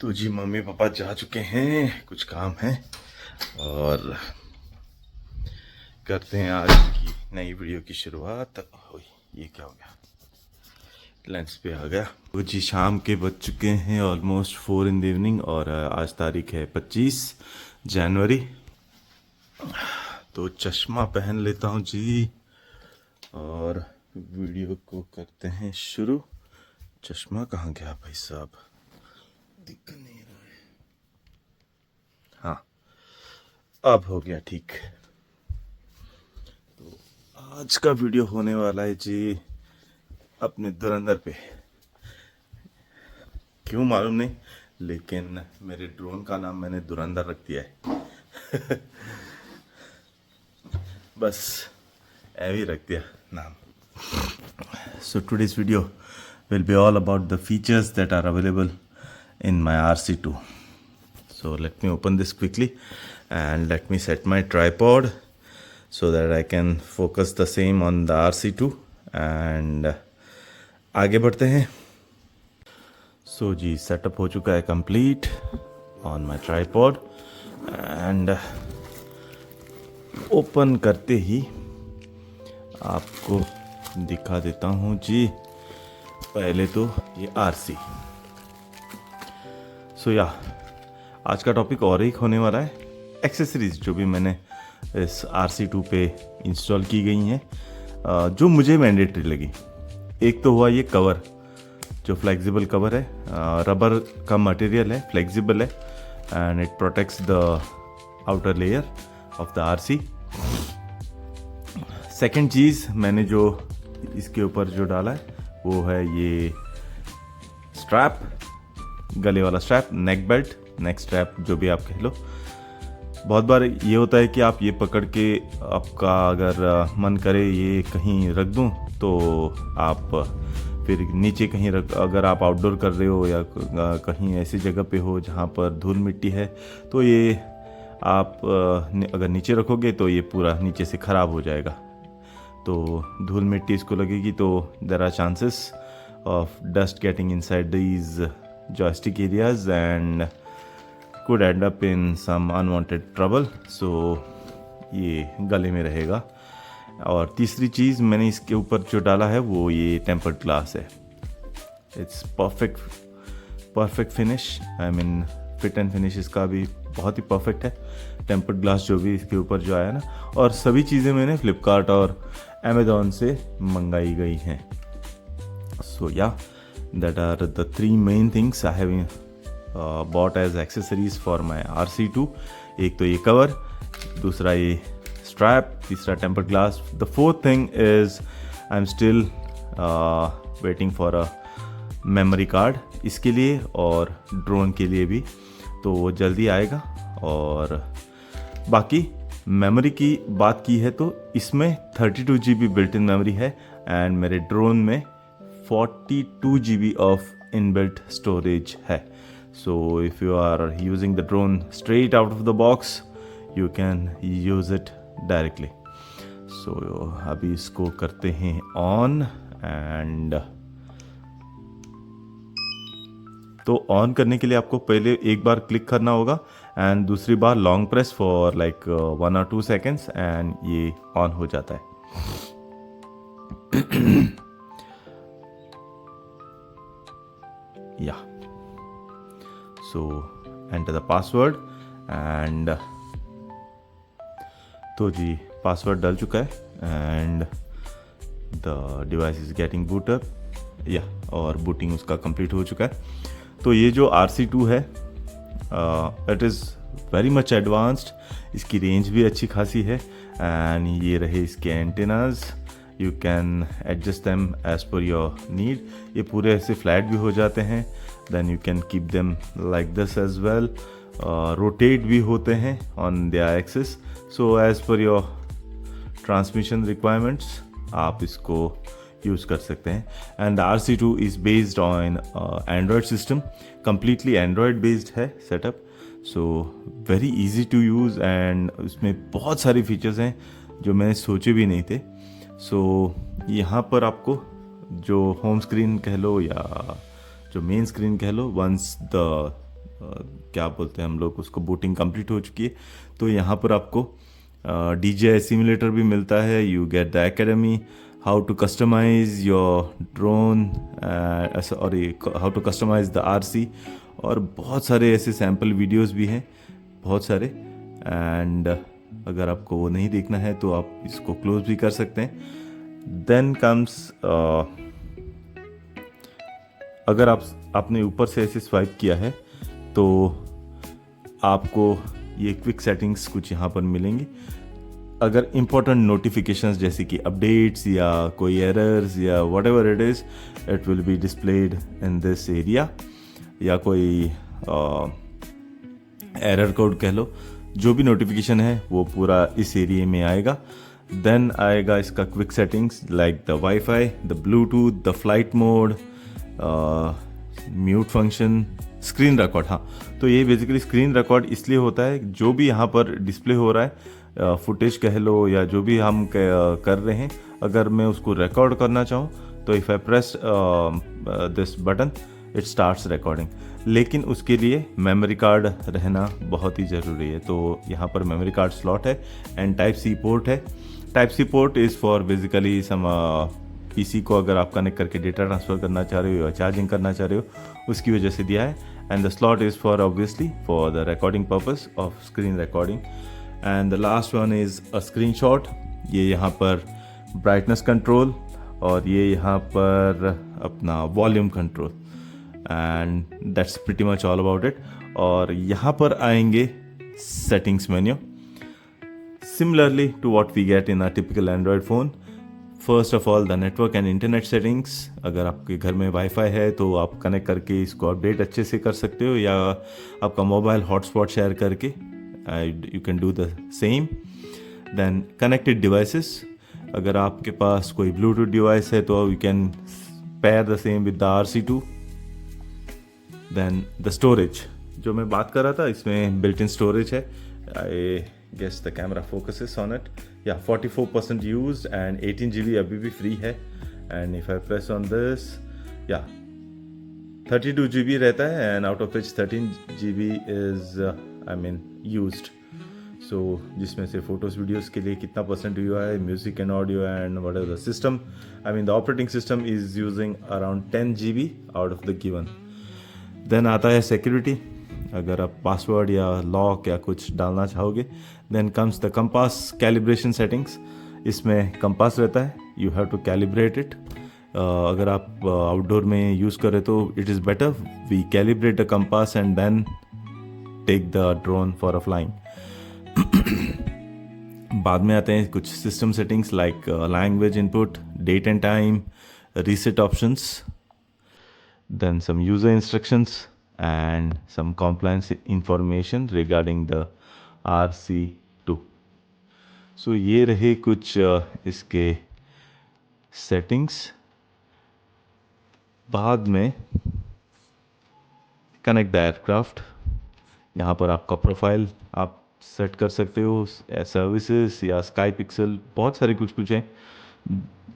तो जी mummy papa जा चुके हैं, कुछ काम है और करते हैं आज की नई वीडियो की शुरुआत। ये क्या हो गया, लंच पे आ गया। तो जी शाम के बज चुके हैं ऑलमोस्ट 4 इन द इवनिंग और आज तारीख है 25 जनवरी। तो चश्मा पहन लेता हूँ जी और वीडियो को करते हैं शुरू। चश्मा कहाँ गया भाई साहब, दिख नहीं रहा है। हाँ, अब हो गया ठीक। तो आज का वीडियो होने वाला है जी अपने धुरंधर पे। क्यों मालूम नहीं, लेकिन मेरे ड्रोन का नाम मैंने धुरंधर रख दिया है। बस ऐवी रख दिया नाम। So today's video will be all about the features that are available in my RC2. So let me open this quickly and let me set my tripod so that I can focus the same on the RC2 and आगे बढ़ते हैं। So जी setup हो चुका है complete on my tripod and open करते ही आपको दिखा देता हूँ जी। पहले तो ये आरसी। सो या आज का टॉपिक और एक होने वाला है एक्सेसरीज जो भी मैंने इस RC2 पे इंस्टॉल की गई हैं, जो मुझे मैंडेटरी लगी। एक तो हुआ ये कवर, जो फ्लेक्सिबल कवर है, रबर का मटेरियल है, फ्लेक्सिबल है and it protects the outer layer of the RC। Second चीज़ मैंने जो इसके ऊपर जो डाला है वो है ये स्ट्रैप, गले वाला स्ट्रैप, नेक बेल्ट, नेक स्ट्रैप जो भी आप कह लो। बहुत बार ये होता है कि आप ये पकड़ के आपका अगर मन करे ये कहीं रख दूं तो आप फिर नीचे कहीं रख, अगर आप आउटडोर कर रहे हो या कहीं ऐसी जगह पे हो जहाँ पर धूल मिट्टी है तो ये आप अगर नीचे रखोगे तो ये पूरा नीचे से ख़राब हो जाएगा। तो धूल मिट्टी इसको लगेगी तो there are chances of dust getting inside these joystick areas and could end up in some unwanted trouble. So ये गले में रहेगा। और तीसरी चीज़ मैंने इसके ऊपर जो डाला है वो ये टेम्पर्ड ग्लास है। It's perfect finish, I mean fit and finish इसका भी बहुत ही परफेक्ट है। टेम्पर्ड ग्लास जो भी इसके ऊपर जो आया ना, और सभी चीज़ें मैंने फ्लिपकार्ट और अमेज़ॉन से मंगाई गई हैं। सो या that are the 3 main things I have bought as accessories for my RC2। एक तो ये कवर, दूसरा ये स्ट्रैप, तीसरा temper glass. The fourth thing is I am still waiting for a memory card इसके लिए और ड्रोन के लिए भी, तो वो जल्दी आएगा। और बाकी मेमोरी की बात की है तो इसमें 32 GB बिल्ट इन मेमोरी है एंड मेरे ड्रोन में 42 GB ऑफ इनबिल्ट स्टोरेज है। So if you are using the drone straight out of the box, you can use it directly. So अभी इसको करते हैं ऑन एंड तो ऑन करने के लिए आपको पहले एक बार क्लिक करना होगा एंड दूसरी बार long press for like 1 or 2 seconds and ये ऑन हो जाता है। या So enter the password and तो जी पासवर्ड डल चुका है and the device is getting boot up या और बूटिंग उसका कंप्लीट हो चुका है। तो ये जो RC2 है it is very much advanced, इसकी रेंज भी अच्छी खासी है एंड ये रहे इसके antennas, you can adjust them as per your need. ये पूरे ऐसे फ्लैट भी हो जाते हैं, then you can keep them like this as well, rotate भी होते हैं on their axis, so as per your transmission requirements आप इसको यूज़ कर सकते हैं। and RC2 is based on Android system, completely Android based है setup, so very easy to use and उसमें बहुत सारे फीचर्स हैं जो मैंने सोचे भी नहीं थे। so यहाँ पर आपको जो होम स्क्रीन कह लो या जो मेन स्क्रीन कह लो, वंस द क्या बोलते हैं हम लोग उसको, बूटिंग कंप्लीट हो चुकी है। तो यहाँ पर आपको DJI सिमुलेटर भी मिलता है, you get the academy, how to customize your drone, और how to customize the RC, और बहुत सारे ऐसे सैम्पल वीडियोस भी हैं, बहुत सारे। एंड अगर आपको वो नहीं देखना है तो आप इसको क्लोज भी कर सकते हैं। देन कम्स, अगर आपने ऊपर से ऐसे स्वाइप किया है तो आपको ये क्विक सेटिंग्स कुछ यहाँ पर मिलेंगी। अगर इम्पोर्टेंट नोटिफिकेशंस जैसे कि अपडेट्स या कोई एरर्स या what ever it is, it will be displayed in this area, या कोई एरर कोड कह लो, जो भी नोटिफिकेशन है वो पूरा इस एरिया में आएगा। देन आएगा इसका quick settings like the wifi, the Bluetooth, the flight mode, mute function, screen record. हाँ, तो ये बेसिकली स्क्रीन रिकॉर्ड इसलिए होता है, जो भी यहाँ पर डिस्प्ले हो रहा है, फुटेज कह लो या जो भी हम कर रहे हैं, अगर मैं उसको रिकॉर्ड करना चाहूँ तो if I press this button it starts recording. लेकिन उसके लिए मेमोरी कार्ड रहना बहुत ही ज़रूरी है। तो यहाँ पर मेमोरी कार्ड स्लॉट है एंड टाइप सी पोर्ट है। Type C port is for basically some PC को अगर आप कनेक्ट करके डेटा ट्रांसफ़र करना चाह रहे हो या चार्जिंग करना चाह रहे हो, उसकी वजह से दिया है। And the slot is for obviously for the recording purpose of screen recording. And the last one is a screenshot. ये यहाँ पर ब्राइटनेस कंट्रोल और ये यहाँ पर अपना volume control, and that's pretty much all about it. और यहाँ पर आएंगे settings menu, similarly to what we get in a typical Android phone. First of all the network and internet settings. अगर आपके घर में वाईफाई है तो आप कनेक्ट करके इसको अपडेट अच्छे से कर सकते हो, या आपका मोबाइल हॉटस्पॉट शेयर करके you can do the same. Then connected devices, अगर आपके पास कोई ब्लूटूथ डिवाइस है तो you can pair the same with the RC2। Then the storage, जो मैं बात कर रहा था, इसमें बिल्ट इन स्टोरेज है। I guess the camera focuses on it, या 44% यूज्ड एंड 18 GB अभी भी फ्री है। And if I press on this, या 32 GB रहता है, and out of which 13 GB is I mean used. So जिसमें से फोटोज वीडियोस के लिए कितना परसेंट हुआ है, music and audio and whatever the system, I mean the operating system is using around 10 GB out of the given. Then आता है security, अगर आप पासवर्ड या लॉक या कुछ डालना चाहोगे। Then comes the compass calibration settings, इसमें कंपास रहता है, you have to calibrate it. अगर आप आउटडोर में यूज़ करें तो it is better we calibrate the compass and then take the drone for a flying. बाद में आते हैं कुछ system settings like language input, date and time, reset options, then some user instructions and some compliance information regarding the RC2। so ये रहे कुछ इसके settings। बाद में कनेक्ट द एयरक्राफ्ट, यहाँ पर आपका प्रोफाइल आप सेट कर सकते हो, सर्विसेज या स्काई पिक्सल, बहुत सारे कुछ हैं।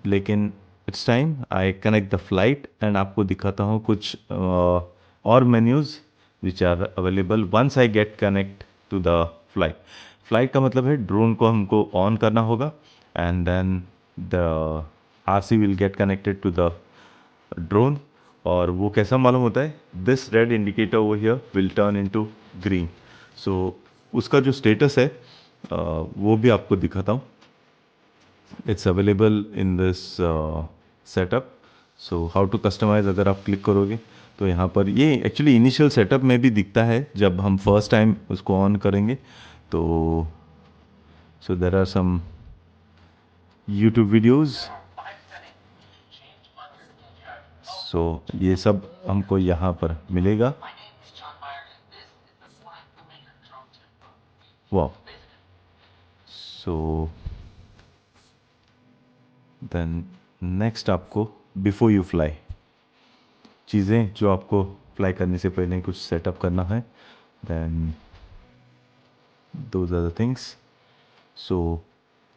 लेकिन it's time I connect the flight and आपको दिखाता हूँ कुछ और menus which are available once I get connect to the flight. Flight का मतलब है ड्रोन को हमको ऑन करना होगा and then the RC will get connected to the drone. और वो कैसा मालूम होता है, this red indicator over here will turn into green. So उसका जो स्टेटस है वो भी आपको दिखाता हूँ। It's available in this setup. So how to customise, अगर आप क्लिक करोगे तो यहाँ पर ये एक्चुअली इनिशियल सेटअप में भी दिखता है जब हम फर्स्ट टाइम उसको ऑन करेंगे तो। So there are some YouTube videos. So ये सब हमको यहाँ पर मिलेगा। वाह। सो देन नेक्स्ट आपको बिफोर यू फ्लाई चीज़ें जो आपको फ्लाई करने से पहले कुछ सेटअप करना है, then those are the things. So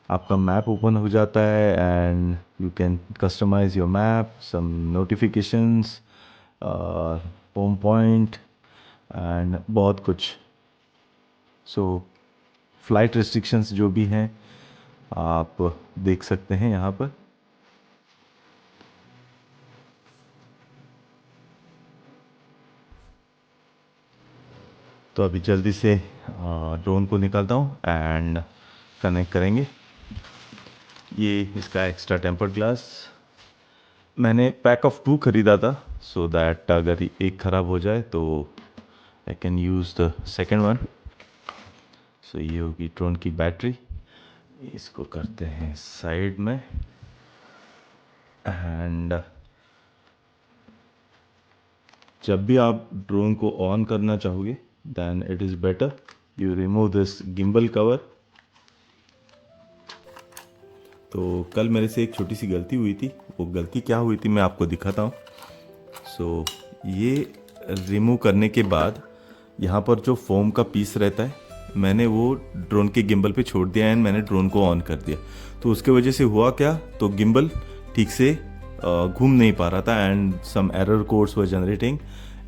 आपका मैप ओपन हो जाता है and you can customize your map, some notifications, home point, and बहुत कुछ। सो फ्लाइट रिस्ट्रिक्शंस जो भी हैं आप देख सकते हैं यहाँ पर। तो अभी जल्दी से ड्रोन को निकालता हूँ एंड कनेक्ट करेंगे। ये इसका एक्स्ट्रा टेम्पर्ड ग्लास मैंने पैक ऑफ 2 ख़रीदा था, सो दैट अगर एक ख़राब हो जाए तो I can use the second one. So ये होगी ड्रोन की बैटरी। इसको करते हैं साइड में एंड जब भी आप ड्रोन को ऑन करना चाहोगे then it is better you remove this gimbal cover. तो कल मेरे से एक छोटी सी गलती हुई थी। वो गलती क्या हुई थी मैं आपको दिखाता हूँ। सो ये रिमूव करने के बाद यहाँ पर जो फोम का पीस रहता है मैंने वो ड्रोन के गिम्बल पे छोड़ दिया एंड मैंने ड्रोन को ऑन कर दिया। तो उसके वजह से हुआ क्या, तो गिम्बल ठीक से घूम नहीं पा रहा था and some error codes were generating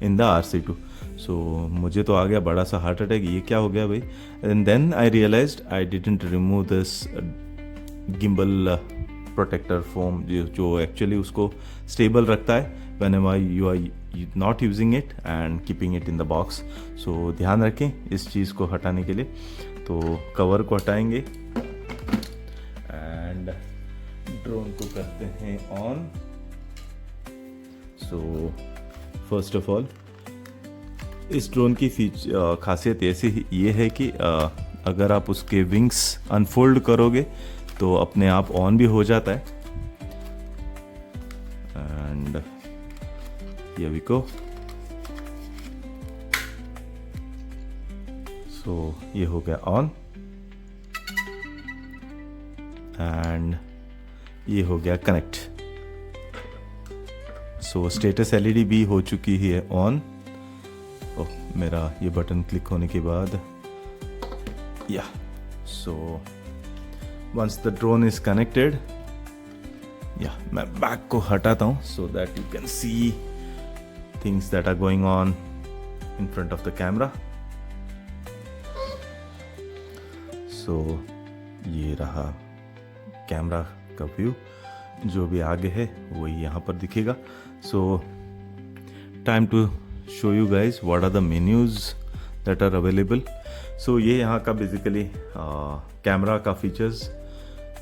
in the RC2। So मुझे तो आ गया बड़ा सा हार्ट अटैक, ये क्या हो गया भाई। And then I realised I didn't remove this gimbal protector foam जो एक्चुअली उसको स्टेबल रखता है whenever you are not using it and keeping it in the box। so ध्यान रखें इस चीज़ को हटाने के लिए। तो कवर को हटाएंगे एंड ड्रोन को करते हैं on. So first of all इस ड्रोन की खासियत ऐसी ये है कि अगर आप उसके विंग्स अनफोल्ड करोगे तो अपने आप ऑन भी हो जाता है। And here we go। so ये हो गया ऑन एंड ये हो गया कनेक्ट। सो स्टेटस LED भी हो चुकी है ऑन। ओह मेरा ये बटन क्लिक होने के बाद या so once the drone is connected या मैं बैक को हटाता हूँ so that you can see things that are going on in front of the camera। so ये रहा कैमरा का व्यू, जो भी आगे है वही यहाँ पर दिखेगा। so time to show you guys what are the menus that are available। so ये यहाँ का बेसिकली कैमरा का features.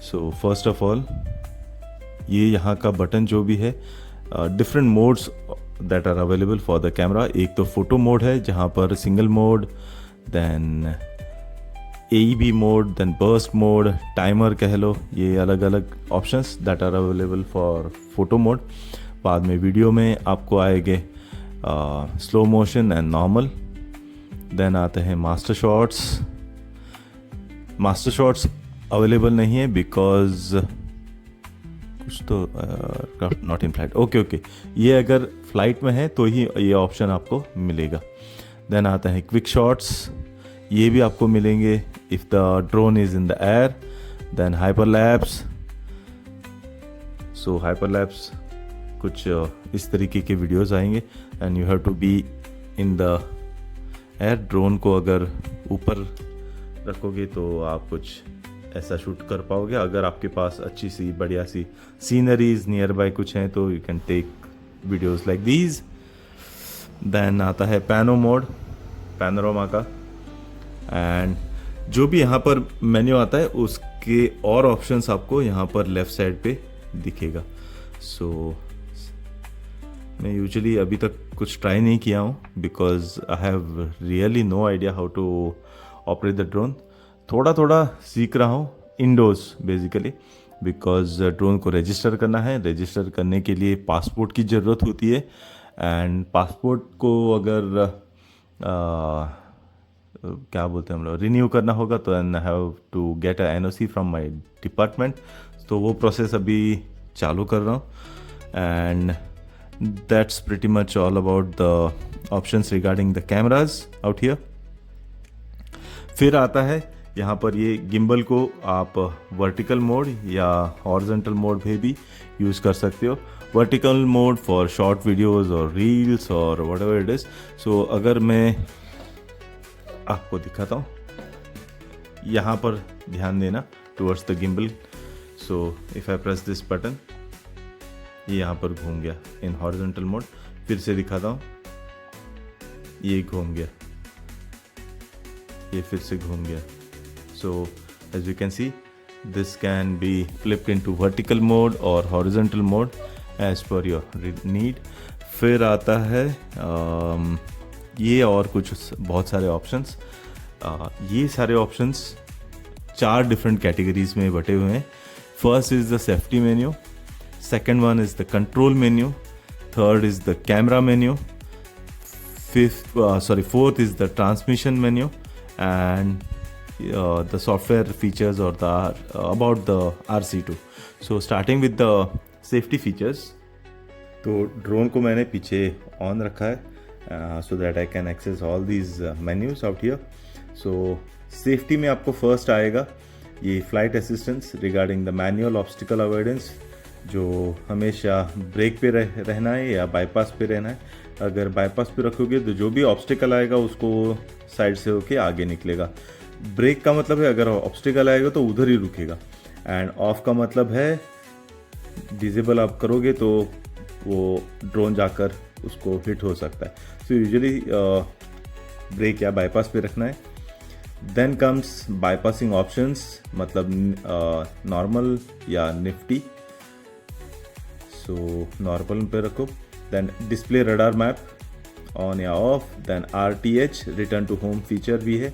so first of all ये यहाँ का बटन जो भी है different modes that are available for the camera. एक तो फोटो मोड है जहाँ पर single mode, then AEB mode, then burst mode, timer कह लो, ये अलग अलग options that are available for photo mode. बाद में वीडियो में आपको आएंगे slow motion and normal. Then आते हैं master shots. Master shots available नहीं है बिकॉज कुछ तो नॉट इन फ्लाइट। ओके ये अगर फ्लाइट में है तो ही ये ऑप्शन आपको मिलेगा। देन आता है क्विक शॉट्स, ये भी आपको मिलेंगे if the drone is in the air. Then hyperlapse. So hyperlapse कुछ इस तरीके के वीडियोस आएंगे and you have to be in the air. Drone को अगर ऊपर रखोगे तो आप कुछ ऐसा शूट कर पाओगे। अगर आपके पास अच्छी सी बढ़िया सी सीनरीज नियर बाय कुछ हैं तो you can take videos like these. Then आता है पैनो मोड, पैनोरामा का। एंड जो भी यहाँ पर मेन्यू आता है उसके और ऑप्शंस आपको यहाँ पर लेफ्ट साइड पे दिखेगा। सो मैं यूजुअली अभी तक कुछ ट्राई नहीं किया हूँ because I have really no idea how to operate the drone. थोड़ा सीख रहा हूँ इंडोर्स बेसिकली बिकॉज ड्रोन को रजिस्टर करना है। रजिस्टर करने के लिए पासपोर्ट की ज़रूरत होती है एंड पासपोर्ट को अगर क्या बोलते हैं हम लोग रिन्यू करना होगा तो I have to get a NOC from my department. तो वो प्रोसेस अभी चालू कर रहा हूँ and that's pretty much all about the options regarding the cameras out here. फिर आता है यहाँ पर ये गिम्बल को आप वर्टिकल मोड या हॉरिजॉन्टल मोड में भी यूज़ कर सकते हो। Vertical mode for short videos और रील्स और व्हाटएवर इट इज़। सो अगर मैं आपको दिखाता हूँ, यहाँ पर ध्यान देना towards the gimbal. So if I press this button, ये यहाँ पर घूम गया इन हॉरिजॉन्टल मोड। फिर से दिखाता हूँ, ये घूम गया, ये फिर से घूम गया। So as you can see this can be flipped into vertical mode और horizontal mode as per your need. फिर आता है ये और कुछ बहुत सारे ऑप्शंस। ये सारे ऑप्शंस 4 डिफरेंट कैटेगरीज में बटे हुए हैं। First is the safety menu, second one is the control menu, third is the camera menu, fourth is the transmission menu, and the software features or the about the RC2. So starting with the safety features, तो drone को मैंने पीछे on रखा है so that I can access all these menus out here. So safety में आपको first आएगा ये flight assistance regarding the manual obstacle avoidance, जो हमेशा ब्रेक पे रहना है या बाईपास पे रहना है। अगर बाईपास पे रखोगे तो जो भी ऑब्स्टिकल आएगा उसको साइड से होके आगे निकलेगा। ब्रेक का मतलब है अगर ऑब्स्टिकल आएगा तो उधर ही रुकेगा, एंड ऑफ का मतलब है डिसेबल आप करोगे तो वो ड्रोन जाकर उसको हिट हो सकता है। सो यूजुअली ब्रेक या बाईपास पे रखना है। देन कम्स बाईपासिंग ऑप्शंस, मतलब नॉर्मल या निफ्टी। सो नॉर्मल पे रखो। Then display radar map on या off. Then RTH return to home feature भी है,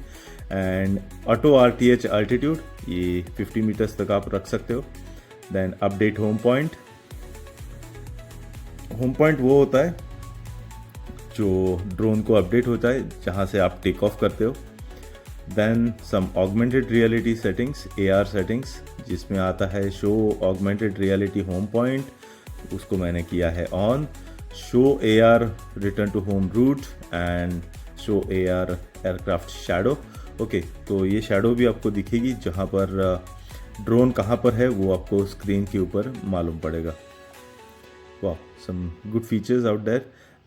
एंड ऑटो RTH अल्टीट्यूड, ये 50 मीटर्स तक आप रख सकते हो। Then update home point. Home point वो होता है जो ड्रोन को अपडेट होता है जहाँ से आप टेक ऑफ करते हो। Then some augmented reality settings, AR settings, जिसमें आता है show augmented reality home point, उसको मैंने किया है on. Show AR return to home route and show AR aircraft shadow. Okay, तो ये शैडो भी आपको दिखेगी, जहाँ पर ड्रोन कहाँ पर है वो आपको स्क्रीन के ऊपर मालूम पड़ेगा। वाह, some good features out there.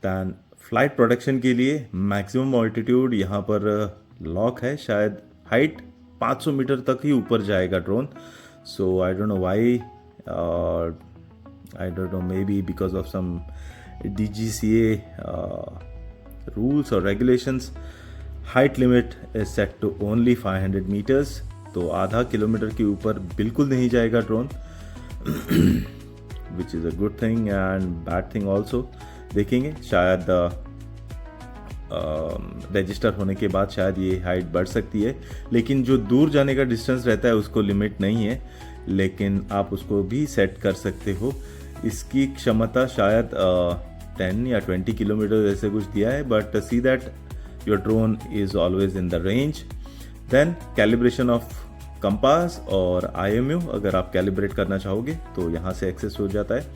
Then flight protection के लिए मैक्सिमम ऑल्टीट्यूड यहाँ पर लॉक है, शायद हाइट 500 मीटर तक ही ऊपर जाएगा drone. So I don't know why, I don't know, maybe because of some DGCA rules or regulations. Height limit is set to only 500 meters, तो आधा किलोमीटर के ऊपर बिल्कुल नहीं जाएगा drone, which is a good thing and bad thing also। देखेंगे शायद register होने के बाद शायद ये हाइट बढ़ सकती है, लेकिन जो दूर जाने का डिस्टेंस रहता है उसको लिमिट नहीं है, लेकिन आप उसको भी सेट कर सकते हो। इसकी क्षमता शायद 10 या 20 किलोमीटर ऐसे कुछ दिया है, but see that your drone is always in the range. Then calibration of compass और IMU, अगर आप कैलिब्रेट करना चाहोगे तो यहाँ से एक्सेस हो जाता है।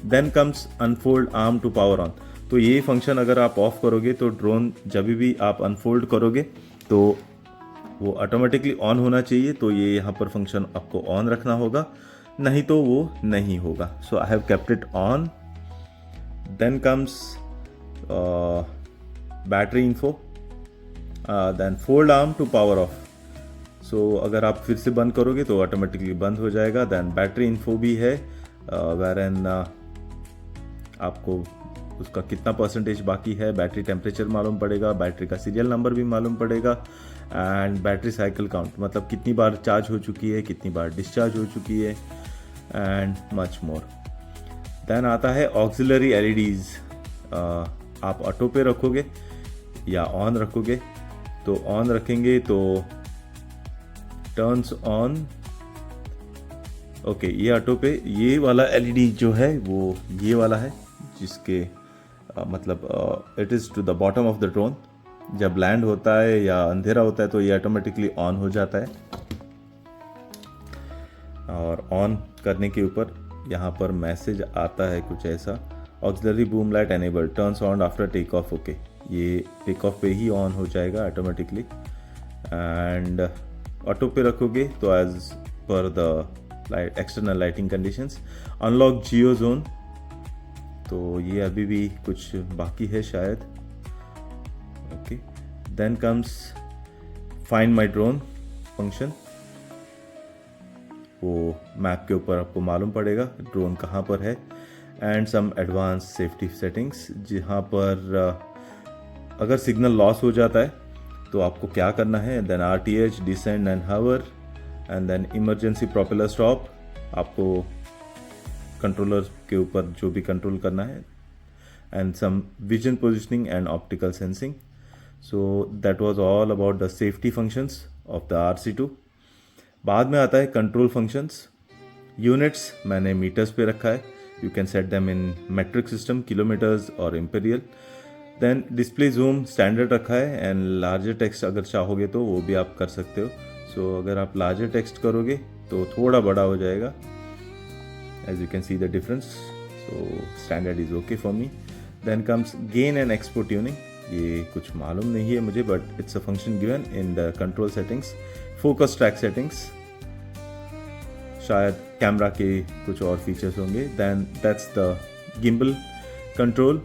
Then comes unfold arm to power on, तो ये फंक्शन अगर आप ऑफ करोगे तो ड्रोन जब भी आप अनफोल्ड करोगे तो वो ऑटोमेटिकली ऑन होना चाहिए, तो ये यहाँ पर फंक्शन आपको ऑन रखना होगा, नहीं तो वो नहीं होगा। So I have kept it on. Then comes battery info, then fold arm to power off. So अगर आप फिर से बंद करोगे तो ऑटोमेटिकली बंद हो जाएगा। देन बैटरी इन्फो भी है, वेरन आपको उसका कितना परसेंटेज बाकी है, बैटरी टेम्परेचर मालूम पड़ेगा, बैटरी का सीरियल नंबर भी मालूम पड़ेगा, एंड बैटरी साइकिल काउंट, मतलब कितनी बार चार्ज हो चुकी है, कितनी बार डिस्चार्ज हो चुकी है, एंड मच मोर। देन आता है ऑक्सिलरी LEDs। आप ऑटो पे रखोगे या ऑन रखोगे, तो ऑन रखेंगे तो टर्न्स ऑन। ओके, ये ऑटो पे ये वाला LED जो है वो ये वाला है, जिसके मतलब it is to the bottom of the drone. जब लैंड होता है या अंधेरा होता है तो ये ऑटोमेटिकली ऑन हो जाता है, और ऑन करने के ऊपर यहाँ पर मैसेज आता है कुछ ऐसा, auxiliary bottom light enabled, turns on after take off. Okay, ये टेक ऑफ पे ही ऑन हो जाएगा ऑटोमेटिकली। एंड ऑटो पे रखोगे तो एज पर the external lighting conditions. Unlock geo zone, तो ये अभी भी कुछ बाकी है शायद। Okay, then comes find my drone function. वो मैप के ऊपर आपको मालूम पड़ेगा ड्रोन कहाँ पर है, and some advance safety settings, जहाँ पर अगर सिग्नल लॉस हो जाता है तो आपको क्या करना है। Then RTH, descend and hover, and then emergency propeller stop, आपको कंट्रोलर के ऊपर जो भी कंट्रोल करना है, and some vision positioning and optical sensing. So that was all about the safety functions of the RC2। बाद में आता है कंट्रोल फंक्शंस। यूनिट्स मैंने मीटर्स पे रखा है, you can set them in metric system, kilometres और imperial. Then display zoom standard रखा है, एंड लार्जर टेक्स्ट अगर चाहोगे तो वो भी आप कर सकते हो। सो अगर आप लार्जर टेक्स्ट करोगे तो थोड़ा बड़ा हो जाएगा, as you can see the difference. So standard is okay for me. Then comes gain and expo tuning, ये कुछ मालूम नहीं है मुझे, but it's a function given in the control settings. Focus track settings, शायद कैमरा के कुछ और फीचर्स होंगे। Then that's the gimbal control.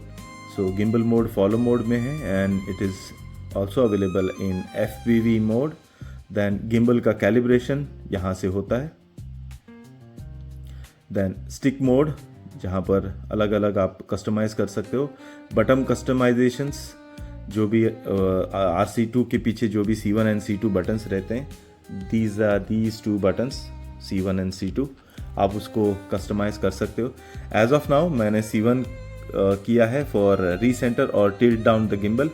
So gimbal mode follow mode में है, and it is also available in FPV mode. Then gimbal का calibration यहाँ से होता है। देन स्टिक मोड, जहाँ पर अलग अलग आप कस्टमाइज़ कर सकते हो। बटन कस्टमाइजेशंस, जो भी RC2 के पीछे जो भी C1 एंड C2 बटन्स रहते हैं, these two buttons C1 and C2, आप उसको कस्टमाइज़ कर सकते हो। एज ऑफ नाउ मैंने C1 किया है फॉर रीसेंटर और टिल्ट डाउन द गिम्बल,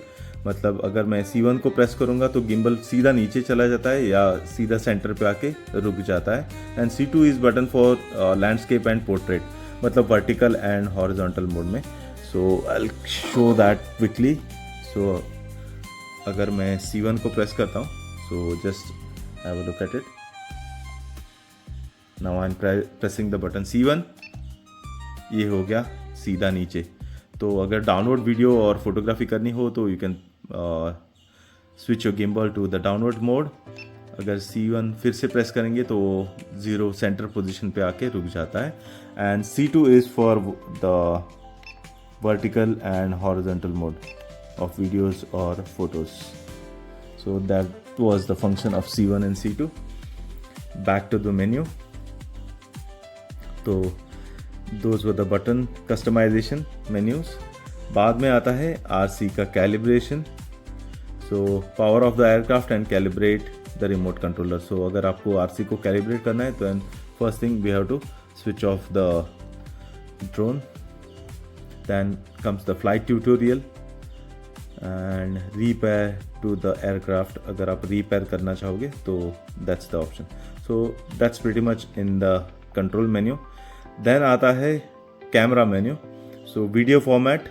मतलब अगर मैं C1 को प्रेस करूँगा तो गिम्बल सीधा नीचे चला जाता है या सीधा सेंटर पे आके रुक जाता है। And C2 is button for landscape and portrait, मतलब वर्टिकल एंड हॉरिजॉन्टल मोड में। So I will show that quickly. So अगर मैं C1 को प्रेस करता हूँ, so just have a look at it. Now I am pressing the button C1, ये हो गया सीधा नीचे। तो अगर डाउनवर्ड वीडियो और फोटोग्राफी करनी हो तो you can switch your gimbal to the downward mode. अगर C1 फिर से प्रेस करेंगे तो 0 सेंटर पोजीशन पे आके रुक जाता है। And C2 is for the vertical and horizontal mode of videos और photos. So that was the function of C1 and C2। Back to the menu. तो those were the button customisation menus. बाद में आता है RC का calibration. So power off the aircraft and calibrate the remote controller. सो अगर आपको RC को कैलिब्रेट करना है तो first thing we have to switch of the drone. Then comes the flight tutorial and repair to the aircraft. अगर आप repair करना चाहोगे तो that's the option. So that's pretty much in the control menu. देन आता है camera menu. So video format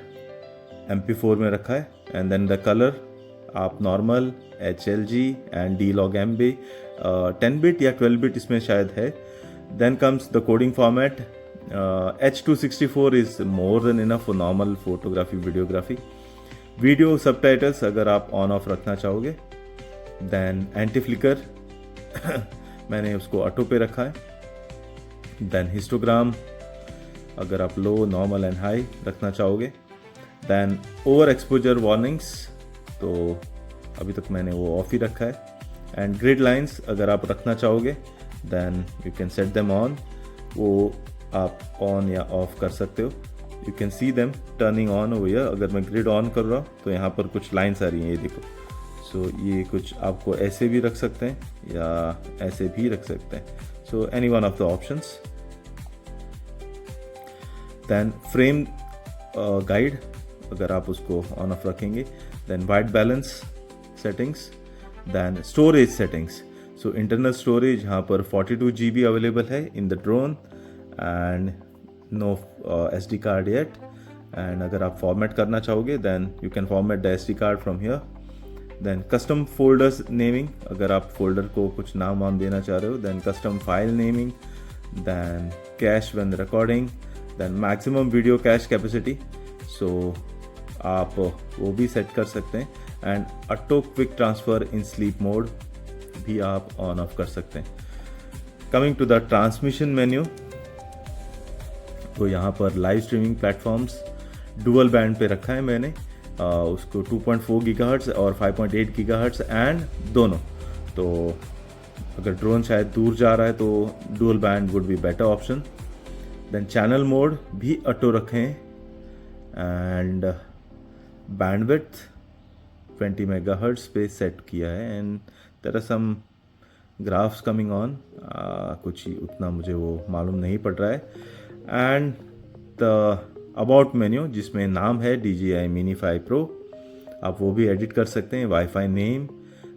MP4 में रखा है, एंड देन द कलर आप normal, HLG and D-Log MB, 10 bit या 12 बिट इसमें शायद है। Then comes the coding format. H264 is more than enough for normal photography videography. Video subtitles अगर आप ऑन ऑफ रखना चाहोगे। देन एंटी फ्लिकर मैंने उसको ऑटो पे रखा है। देन हिस्टोग्राम अगर आप लो, नॉर्मल एंड हाई रखना चाहोगे। देन ओवर एक्सपोजर वार्निंग्स, तो अभी तक मैंने वो ऑफ ही रखा है। एंड ग्रिड लाइंस अगर आप रखना चाहोगे then you can set them on, वो आप ऑन या ऑफ कर सकते हो। You can see them turning on over here. अगर मैं ग्रिड ऑन कर रहा हूँ तो यहाँ पर कुछ लाइन्स आ रही हैं, ये देखो। सो ये कुछ आपको ऐसे भी रख सकते हैं या ऐसे भी रख सकते हैं। So any one of the options. Then frame guide अगर आप उसको ऑन ऑफ रखेंगे। Then white balance settings. Then storage settings. So internal storage यहाँ पर 42 GB अवेलेबल है in the drone and no SD card yet. And अगर आप format करना चाहोगे then you can format the SD card from here. Then custom folders naming, अगर आप folder को कुछ नाम वाम देना चाह रहे हो। Then custom file naming. Then cache when recording. Then maximum video cache capacity, so आप वो भी सेट कर सकते हैं। And auto quick transfer in sleep mode भी आप ऑन ऑफ कर सकते हैं। Coming to the transmission menu. तो यहाँ पर live streaming platforms dual band पे रखा है मैंने, उसको 2.4 गीगाहर्ट्ज़ और 5.8 गीगाहर्ट्ज़ एंड दोनों। तो अगर ड्रोन शायद दूर जा रहा है तो dual band would be better option. Then channel mode भी ऑटो रखें एंड बैंडविड्थ 20 मेगाहर्ट्ज़ पे सेट किया है and there are some graphs coming on, कुछ ही उतना मुझे वो मालूम नहीं पड़ रहा है। एंड द अबाउट मेन्यू जिसमें नाम है DJI Mini 5 Pro, आप वो भी एडिट कर सकते हैं। Wifi name,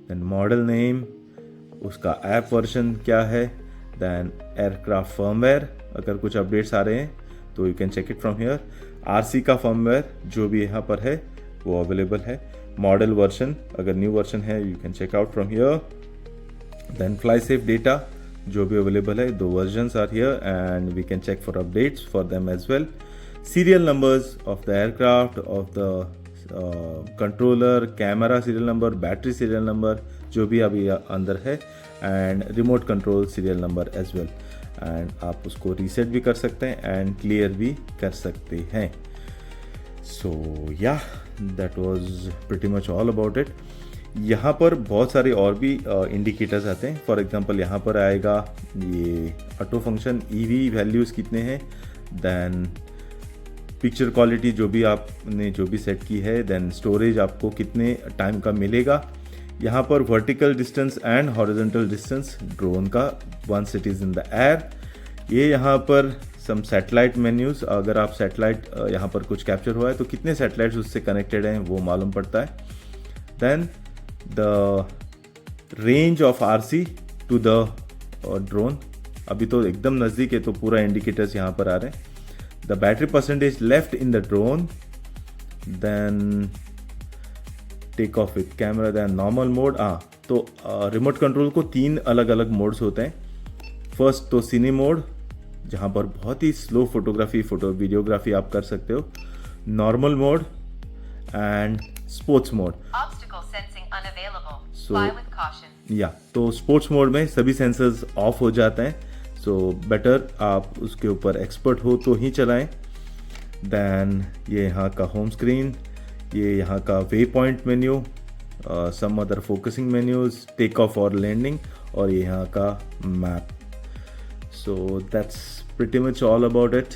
then model name, उसका ऐप वर्जन क्या है, देन एयरक्राफ्ट फर्मवेयर, अगर कुछ अपडेट्स आ रहे हैं तो you can check it from here. RC का फर्मवेयर जो भी यहाँ पर है वो अवेलेबल है। मॉडल वर्जन अगर न्यू वर्जन है you can check out from here. Then fly safe data जो भी अवेलेबल है, 2 versions are here and we can check for updates for them as well. serial numbers of the aircraft, of the controller, camera serial number, battery serial number जो भी अभी अंदर है, and remote control serial number as well. And आप उसको reset भी कर सकते हैं एंड क्लियर भी कर सकते हैं। सो या that was pretty much all about it. यहाँ पर बहुत सारे और भी इंडिकेटर्स आते हैं। फॉर एग्जांपल यहाँ पर आएगा ये ऑटो फंक्शन, EV वैल्यूज़ कितने हैं, देन पिक्चर क्वालिटी जो भी आपने जो भी सेट की है, देन स्टोरेज आपको कितने टाइम का मिलेगा। यहाँ पर vertical distance and horizontal distance drone का once it is in the air. ये यहाँ पर सम सैटेलाइट मेन्यूज़, अगर आप सैटेलाइट यहाँ पर कुछ कैप्चर हुआ है तो कितने सैटेलाइट्स उससे कनेक्टेड हैं वो मालूम पड़ता है। Then the range of RC to the drone, अभी तो एकदम नज़दीक है तो पूरा इंडिकेटर्स यहाँ पर आ रहे हैं। The battery percentage left in the drone, then take off with camera, then normal mode। तो रिमोट कंट्रोल को 3 अलग अलग मोड्स होते हैं। फर्स्ट तो सिने मोड जहाँ पर बहुत ही स्लो फोटोग्राफी वीडियोग्राफी आप कर सकते हो, normal mode and sports mode. तो स्पोर्ट्स मोड में सभी सेंसर्स ऑफ हो जाते हैं, सो बेटर आप उसके ऊपर एक्सपर्ट हो तो ही चलाएं। देन ये यहाँ का होम स्क्रीन, ये यहाँ का waypoint menu, some other focusing menus, take off और लैंडिंग, और ये यहाँ का map. So that's pretty much all about it.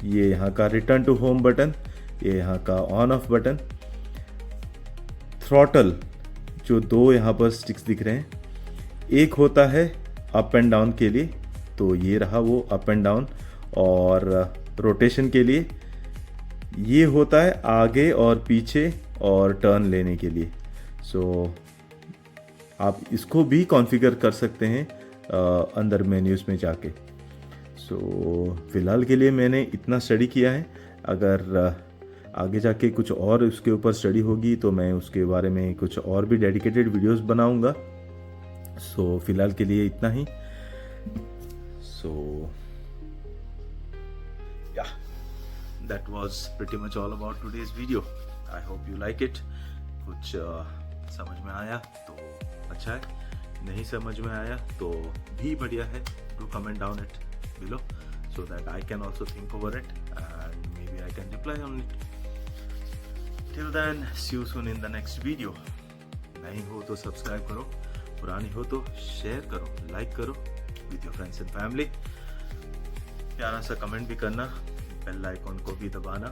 ये यहाँ का रिटर्न टू होम बटन, ये यहाँ का ऑन ऑफ बटन। थ्रॉटल जो 2 यहाँ पर स्टिक्स दिख रहे हैं, एक होता है अप एंड डाउन के लिए, तो ये रहा वो अप एंड डाउन, और रोटेशन के लिए ये होता है आगे और पीछे और टर्न लेने के लिए। सो आप इसको भी कॉन्फ़िगर कर सकते हैं अंदर मेन्यूज़ में जाके। सो फ़िलहाल के लिए मैंने इतना स्टडी किया है, अगर आगे जाके कुछ और उसके ऊपर स्टडी होगी तो मैं उसके बारे में कुछ और भी डेडिकेटेड वीडियोस बनाऊंगा। सो फ़िलहाल के लिए इतना ही। So yeah, that was pretty much all about today's video. I hope you like it. कुछ समझ में आया तो अच्छा है, नहीं समझ में आया तो भी बढ़िया है। Do comment down it below so that I can also think over it and maybe I can reply on it. Till then, see you soon in the next video. नई हो तो सब्सक्राइब करो, पुरानी हो तो शेयर करो, like करो with your friends and family। प्यारा सा कमेंट भी करना, बेल आइकॉन को भी दबाना।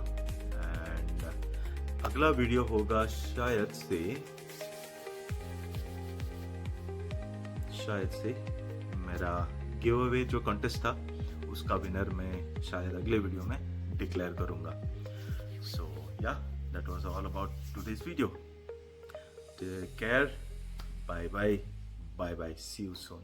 एंड अगला वीडियो होगा शायद से मेरा गिव अवे जो कॉन्टेस्ट था उसका विनर मैं शायद अगले वीडियो में डिक्लेयर करूंगा। सो या that was all about today's video. Take care, bye bye, see you soon.